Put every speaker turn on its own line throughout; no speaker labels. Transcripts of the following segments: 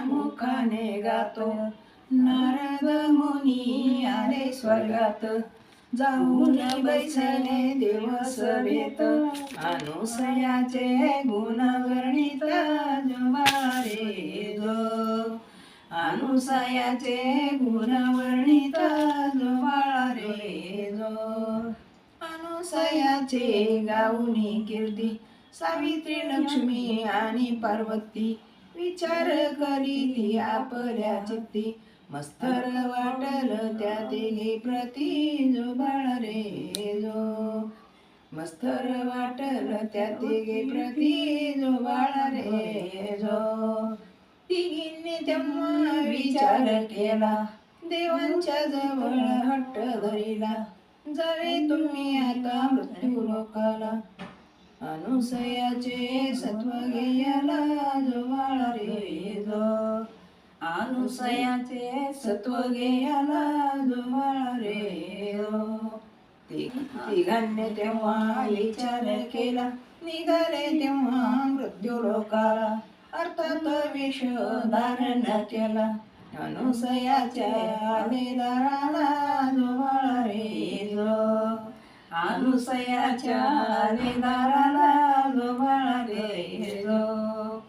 मुखाने गातो. नारद मुनी आले स्वर्गात, जाऊन बैसले देव सभेत. अनुसयाचे गुण वर्णित जोबाळे जो. अनुसयाचे गुण वर्णित जोबाळे जो. अनुसयाचे गाऊनी कीर्ती, सावित्री लक्ष्मी आणि पार्वती. विचार करीती आपल्या चित्ती, मस्तर वाटल त्या तिघी प्रती जोबाळ रे जो. मस्तर वाटल त्या तिघी प्रती जोबाळ रे जो. तिघींनी तेव्हा विचार केला, देवांच्या जवळ हट्ट धरिला. जावे तुम्ही आता मृत्यू लोकाला, अनुसयाचे सत्व गेला जोबाळ रे जो. अनुसयाचे सत्व गेला जोबाळ रे जो. तिघांनी तेव्हा विचार केला, निघाले तेव्हा मृत्यू लोकाला. अर्थात वेश धारण केला, अनुसयाच्या आले दाराला जोबाळ रे जो. अनुसयाच्या आले दाराला जोबाळ रे जो.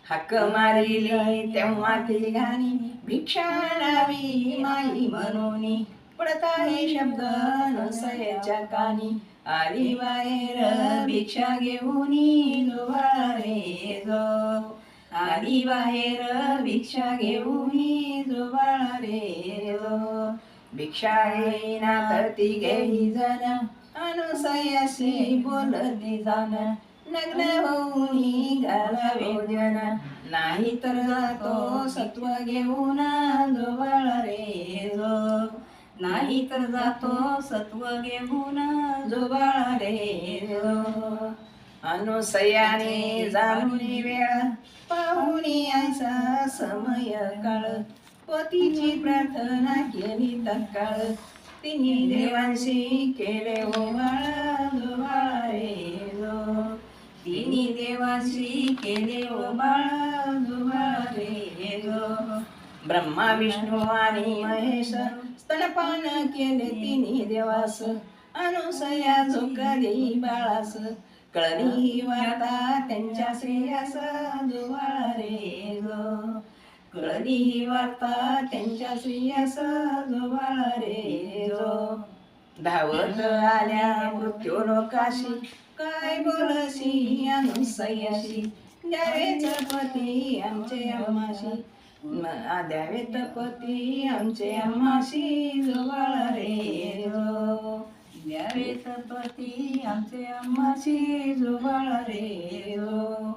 हाक मारिली तेव्हा तिघांनी, भिक्षा आणावी माई म्हणूनी. पडता हे शब्द अनुसयाच्या कानी, आली बाहेर भिक्षा घेऊनी जोबाळ रे जो. आली बाहेर भिक्षा घेऊनी जोबाळ रे जो. भिक्षा येईना तर तिघेही जण, अनुसयाशी बोलती जाण. नग्न होऊनी घालावे जन, नाही तर जातो सत्व घेऊन जोबाळ रे जो. नाही तर जातो सत्व घेऊन जोबाळ रे जो. अनुसयाने जाणूनी वेळ, पाहुनी आयसा समय काळ. पतीची प्रार्थना केली तत्काळ, तिने देवांशी केले ओवाळ जोबाळ रे जो. तिने देवांशी केले ओवाळ जोबाळ रे जो. ब्रह्मा विष्णू आणि महेश स्तनपान केले तिने देवास. अनुसया झोकली बाळास, कळली वार्ता त्यांच्या श्रेयास जोबाळ रे जो. कळली वार्ता त्यांच्या श्रेयास जोबाळ रे जो. धावत आल्या मृत्यू लोकाशी, काय बोलशी अनुसयाशी. द्यावेच पती आमचे आम्हाशी, द्यावेत पती आमचे आम्हाशी जोबाळ रे जो. द्यावेत पती आमचे आम्हाशी जोबाळ रे जो.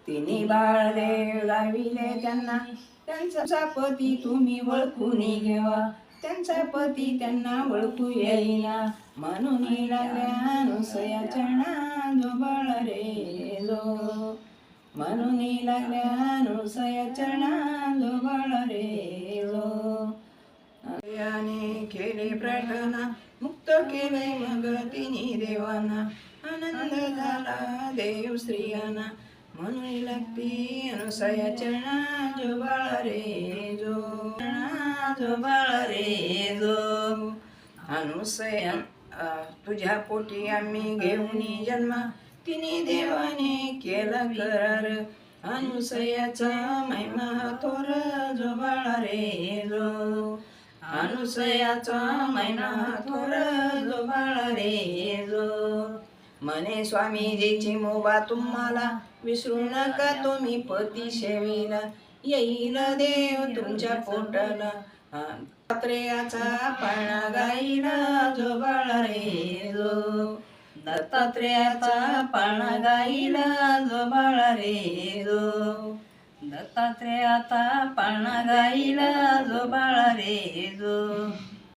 तिने बाळदेव गाविले त्यांना, त्यांचा पती तुम्ही ओळखून घेवा. त्यांचा पती त्यांना ओळखू येईना, म्हणून लागल्या अनुसया चरणा जोबाळ रे जो. म्हणून लागल्या अनुसया चरणा जोबाळ रे जो. अनुसयाने केली प्रार्थना, मुक्त केले मग तिने देवांना. आनंद झाला देव स्त्रियांना, म्हणून लागती अनुसया चरणा जोबाळ रे जो. जोबाळ रे जो. अनुसया तुझ्या पोटी आम्ही घेऊनी जन्मा, तिने देवाने केला करार. अनुसयाचा महिमा थोर जोबाळ रे जो. अनुसयाचा महिमा थोर जोबाळ रे जो. म्हणे स्वामीजीची मोबा तुम्हाला, विसरू नका तुम्ही पती सेवेला. येईल देव तुमच्या पोटाला, दत्तात्रेयाचा पाळणा गाईला जोबाळ रे जो. दत्तात्रेयाचा पाळणा गाईला जोबाळ रे जो. दत्तात्रेयाचा पाळणा गाईला जोबाळ रे जो.